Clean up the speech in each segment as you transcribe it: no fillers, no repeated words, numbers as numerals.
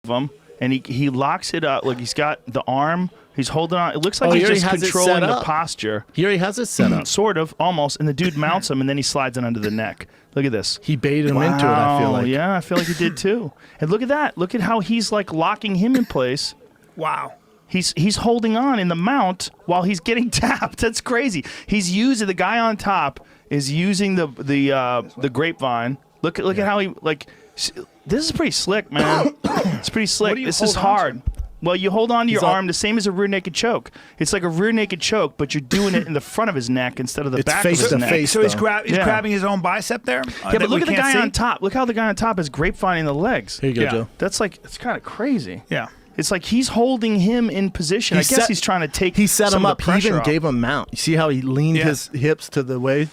him, and he locks it up. Look, he's got the arm. He's holding on. It looks like he's just controlling the posture. Here he has it set up. Sort of, almost. And the dude mounts him, and then he slides it under the neck. Look at this. He baited him into it, I feel like. Yeah, I feel like he did too. And look at that. Look at how he's like locking him in place. Wow. He's holding on in the mount while he's getting tapped. That's crazy. He's using, the guy on top is using the grapevine. Look at how he, like, this is pretty slick, man. It's pretty slick. This is hard. Well, you hold on to your arm the same as a rear naked choke. It's like a rear naked choke, but you're doing it in the front of his neck instead of the back of his neck. Face, so he's grabbing his own bicep there? Yeah, but look at the guy on top. Look how the guy on top is grapevining the legs. Here you go, Joe. That's like, it's kind of crazy. Yeah. It's like he's holding him in position. I guess he's trying to take He set him up. He even off. gave him mount. You see how he leaned his hips to the way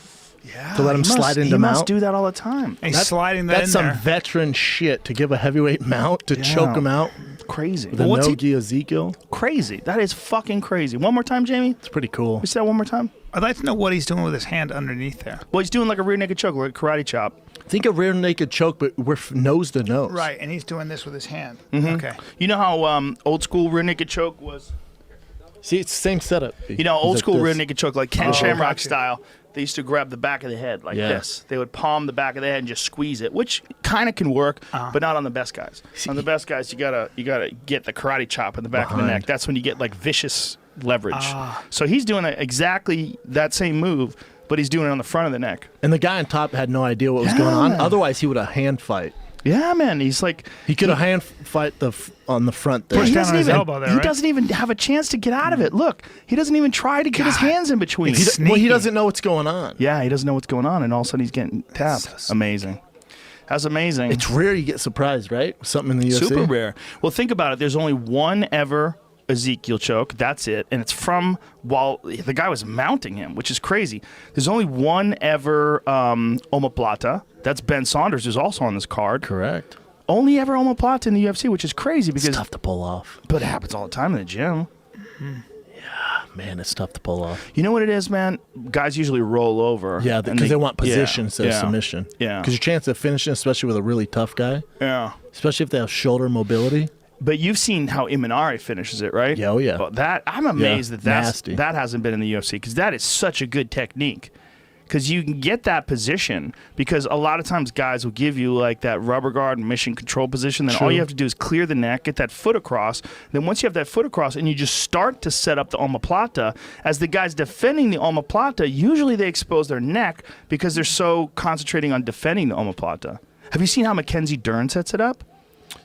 to let him slide into mount? He must do that all the time. And he's sliding that That's some veteran shit to give a heavyweight mount to choke him out. Crazy. The no-gi Ezekiel. Crazy. That is fucking crazy. One more time, Jamie. It's pretty cool. We say that one more time. I'd like to know what he's doing with his hand underneath there. Well, he's doing like a rear naked choke, like a karate chop. Think of rear naked choke, but we're nose to nose. Right, and he's doing this with his hand. Okay. You know how old school rear naked choke was? See, it's the same setup. You know, old school rear naked choke, like Ken Shamrock style. They used to grab the back of the head like this. They would palm the back of the head and just squeeze it, which kind of can work, but not on the best guys. On the best guys, you gotta get the karate chop in the back of the neck. That's when you get like vicious leverage. So he's doing exactly that same move, but he's doing it on the front of the neck. And the guy on top had no idea what was going on. Otherwise, he would have hand fight. Yeah, man. He's like he could have hand fight on the front there. Push down on his elbow there, He doesn't even have a chance to get out of it. Look, he doesn't even try to get his hands in between. He doesn't know what's going on. Yeah, he doesn't know what's going on, and all of a sudden he's getting tapped. Amazing. That's amazing. It's rare you get surprised, right? Something in the UFC. Super rare. Well, think about it. There's only one ever Ezekiel choke. That's it. And it's from while the guy was mounting him, which is crazy. There's only one ever omoplata. That's Ben Saunders, who's also on this card. Correct. Only ever omoplata in the UFC, which is crazy because it's tough to pull off. But it happens all the time in the gym. Yeah, man, it's tough to pull off. You know what it is, man? Guys usually roll over. Yeah, because they want position instead of submission. Yeah. Because your chance of finishing, especially with a really tough guy. Yeah. Especially if they have shoulder mobility. But you've seen how Imanari finishes it, right? Yeah, oh yeah. Well, I'm amazed that hasn't been in the UFC because that is such a good technique. Because you can get that position because a lot of times guys will give you like that rubber guard mission control position. Then all you have to do is clear the neck, get that foot across. Then once you have that foot across and you just start to set up the omoplata, as the guys defending the omoplata, usually they expose their neck because they're so concentrating on defending the omoplata. Have you seen how Mackenzie Dern sets it up?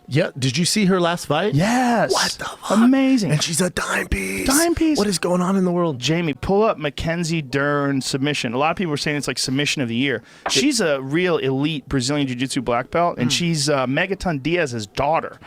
Yeah, did you see her last fight? Yes. What the fuck? Amazing. And she's a dime piece. Dime piece. What is going on in the world? Jamie, pull up Mackenzie Dern submission. A lot of people are saying it's like submission of the year. She's a real elite Brazilian Jiu-Jitsu black belt, and she's Megaton Diaz's daughter.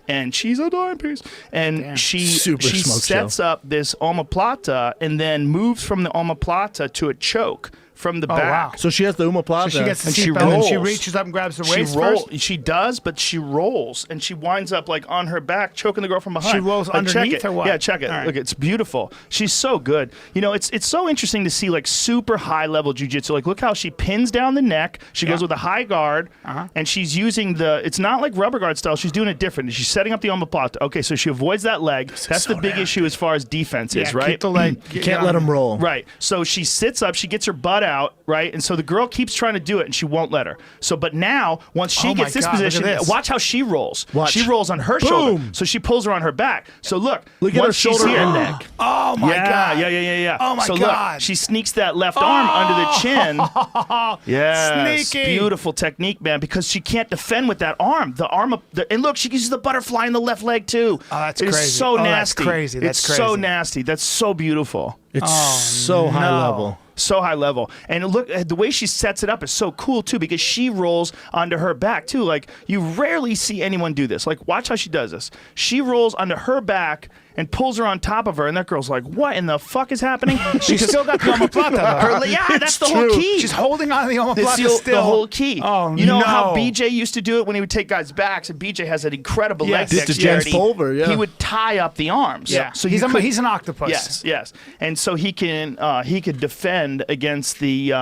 And she's a dime piece. And she sets up this omoplata and then moves from the omoplata to a choke from the back. Wow. So she has the omoplata. So she gets the and she seatbelt rolls. and she reaches up and grabs the waist first? She does, but she rolls, and she winds up like on her back, choking the girl from behind. She rolls underneath check it. or what? Yeah, check it. Right. Look, it's beautiful. She's so good. You know, it's so interesting to see like super high-level jiu-jitsu. Like, look how she pins down the neck. She goes with a high guard, and she's using it's not like rubber guard style. She's doing it different. She's setting up the omoplata. Okay, so she avoids that leg. That's the big issue as far as defense is, right? Keep the leg. You can't let him roll. Right. So she sits up, she gets her butt out, right? And so the girl keeps trying to do it, and she won't let her. So, but now, once she gets this position, watch how she rolls. Watch. She rolls on her shoulder, so she pulls her on her back. So look at her shoulder and neck. Oh my God. Yeah. Oh my so God. Look, she sneaks that left arm under the chin. Yeah, Sneaky. beautiful technique, man, because she can't defend with that arm. The arm, and look, she uses the butterfly in the left leg too. Oh, that's it crazy. Is so nasty. That's crazy. That's it's so nasty. That's so beautiful. It's so high level. So high level. And look, the way she sets it up is so cool, too, because she rolls onto her back, too. Like, you rarely see anyone do this. Like, watch how she does this. She rolls onto her back and pulls her on top of her, and that girl's like, what in the fuck is happening? She's still got the omoplata. Yeah, that's the whole key. She's holding on to the omoplata still. The whole key. Oh, you know how BJ used to do it when he would take guys' backs, and BJ has an incredible leg dexterity. He would tie up the arms. Yeah. So he's an octopus. Yes. And so he could defend against the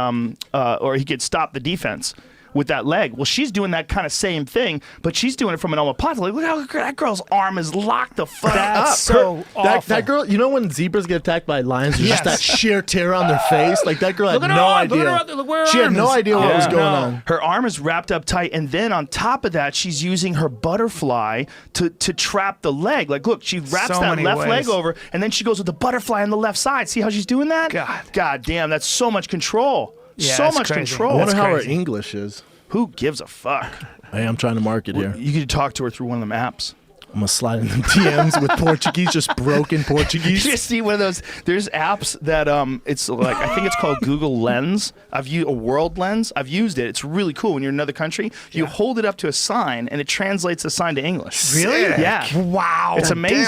or he could stop the defense. with that leg. Well, she's doing that kind of same thing, but she's doing it from an omoplata. Like, look how that girl's arm is locked the fuck up. That's so awful. That girl, you know when zebras get attacked by lions, there's just that sheer tear on their face? Like, that girl had no idea. She had no idea what was going on. Her arm is wrapped up tight, and then on top of that, she's using her butterfly to trap the leg. Like, look, she wraps that left leg over, and then she goes with the butterfly on the left side. See how she's doing that? God damn, that's so much control. Yeah, so much crazy. control. I wonder how her English is. Who gives a fuck? Hey, I'm trying to market here. You could talk to her through one of them apps. I'm going to slide in the DMs with Portuguese, just broken Portuguese. You see one of those, there's apps that, it's like, I think it's called Google Lens. I've used a World Lens. I've used it. It's really cool. When you're in another country, you hold it up to a sign and it translates the sign to English. Really? Yeah. Wow. It's amazing.